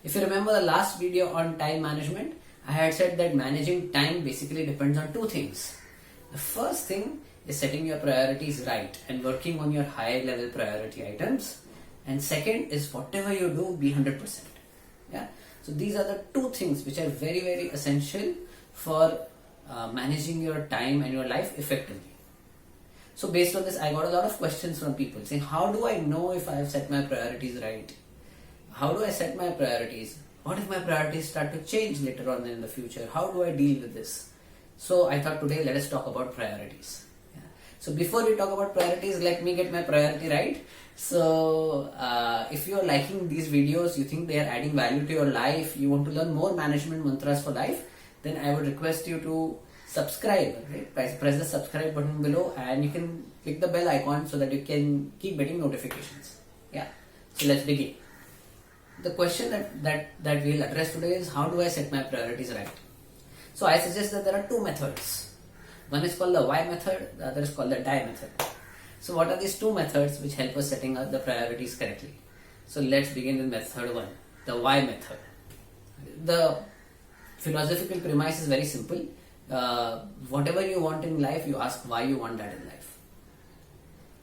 If you remember the last video on time management, I had said that managing time basically depends on two things. The first thing is setting your priorities right and working on your high level priority items. And second is whatever you do, be 100%. Yeah. So these are the two things which are very, very essential for managing your time and your life effectively. So based on this, I got a lot of questions from people saying, how do I know if I have set my priorities right? How do I set my priorities? What if my priorities start to change later on in the future? How do I deal with this? So I thought today let us talk about priorities. Yeah. So before we talk about priorities, let me get my priority right. So if you are liking these videos, you think they are adding value to your life, you want to learn more management mantras for life, then I would request you to subscribe, right? Press the subscribe button below and you can click the bell icon so that you can keep getting notifications. Yeah. So let's begin. The question that we'll address today is, how do I set my priorities right? So I suggest that there are two methods. One is called the why method, the other is called the die method. So what are these two methods which help us setting up the priorities correctly? So let's begin with method one, the why method. The philosophical premise is very simple. Whatever you want in life, you ask why you want that in life.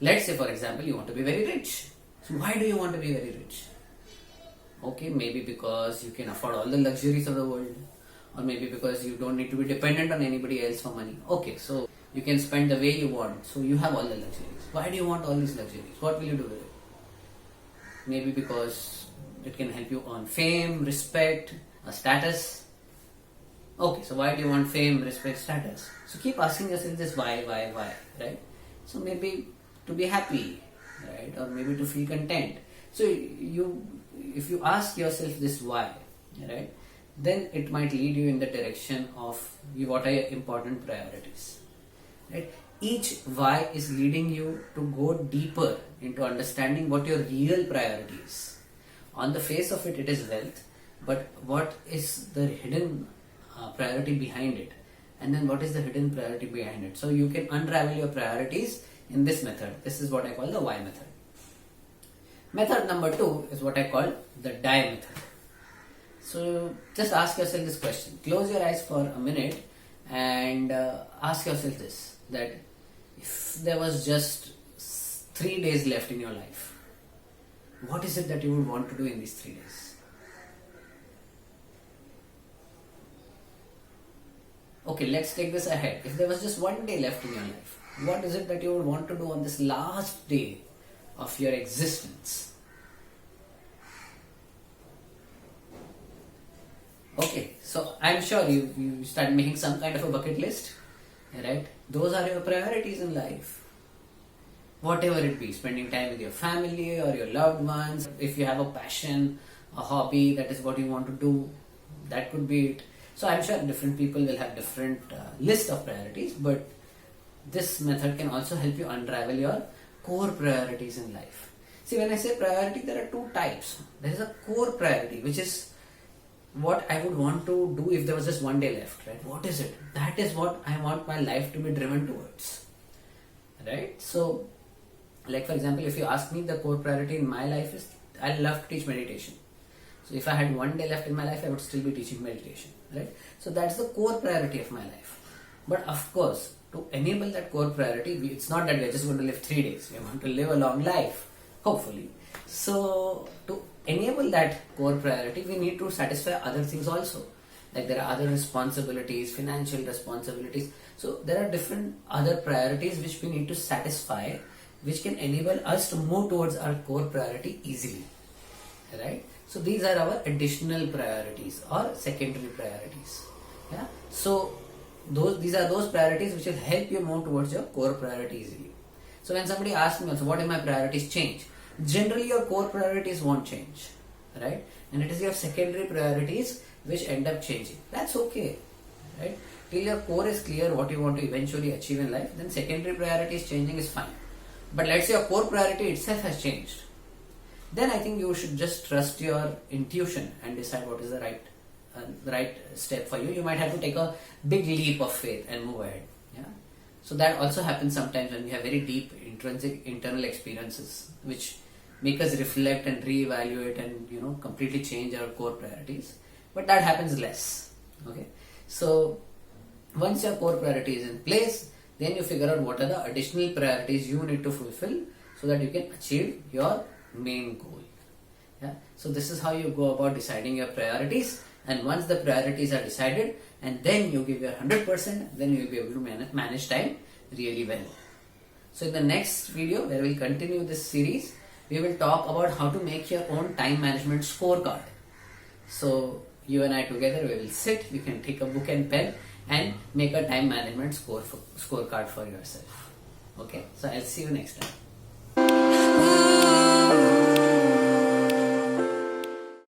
Let's say, for example, you want to be very rich. So why do you want to be very rich? Okay, maybe because you can afford all the luxuries of the world, or maybe because you don't need to be dependent on anybody else for money. Okay, so you can spend the way you want, so you have all the luxuries. Why do you want all these luxuries? What will you do with it? Maybe because it can help you earn fame, respect, a status. Okay, so why do you want fame, respect, status? So keep asking yourself this why, right? So maybe to be happy, right? Or maybe to feel content. So if you ask yourself this why, right, then it might lead you in the direction of what are your important priorities, right? Each why is leading you to go deeper into understanding what your real priority is. On the face of it, it is wealth, but what is the hidden priority behind it? And then what is the hidden priority behind it? So you can unravel your priorities in this method. This is what I call the why method. Method number two is what I call the die method. So just ask yourself this question. Close your eyes for a minute and ask yourself this, that if there was just 3 days left in your life, what is it that you would want to do in these 3 days? Okay, let's take this ahead. If there was just 1 day left in your life, what is it that you would want to do on this last day of your existence? Okay, so I'm sure you start making some kind of a bucket list, right? Those are your priorities in life. Whatever it be, spending time with your family or your loved ones. If you have a passion, a hobby, that is what you want to do, that could be it. So I'm sure different people will have different list of priorities, but this method can also help you unravel your core priorities in life. See, when I say priority, there are two types. There is a core priority, which is what I would want to do if there was just 1 day left, right? What is it? That is what I want my life to be driven towards, right? So, like for example, if you ask me, the core priority in my life is, I love to teach meditation. So if I had 1 day left in my life, I would still be teaching meditation, right? So that's the core priority of my life. But of course, to enable that core priority, it's not that we're just going to live 3 days. We want to live a long life, hopefully. So to enable that core priority, we need to satisfy other things also. Like there are other responsibilities, financial responsibilities. So there are different other priorities which we need to satisfy, which can enable us to move towards our core priority easily, right? So these are our additional priorities or secondary priorities. Yeah. So these are those priorities which will help you move towards your core priority easily. So when somebody asks me also, what if my priorities change? Generally your core priorities won't change, right? And it is your secondary priorities which end up changing. That's okay, right? Till your core is clear what you want to eventually achieve in life, then secondary priorities changing is fine. But let's say your core priority itself has changed. Then I think you should just trust your intuition and decide what is the right step for you. You might have to take a big leap of faith and move ahead. Yeah. So that also happens sometimes when we have very deep intrinsic internal experiences which make us reflect and reevaluate and completely change our core priorities. But that happens less. Okay, so once your core priority is in place, then you figure out what are the additional priorities you need to fulfill so that you can achieve your main goal. Yeah, so this is how you go about deciding your priorities. And once the priorities are decided and then you give your 100%, then you will be able to manage time really well. So in the next video, where we'll continue this series, we will talk about how to make your own time management scorecard. So you and I together, we will sit, you can take a book and pen and make a time management scorecard for yourself. Okay, so I'll see you next time.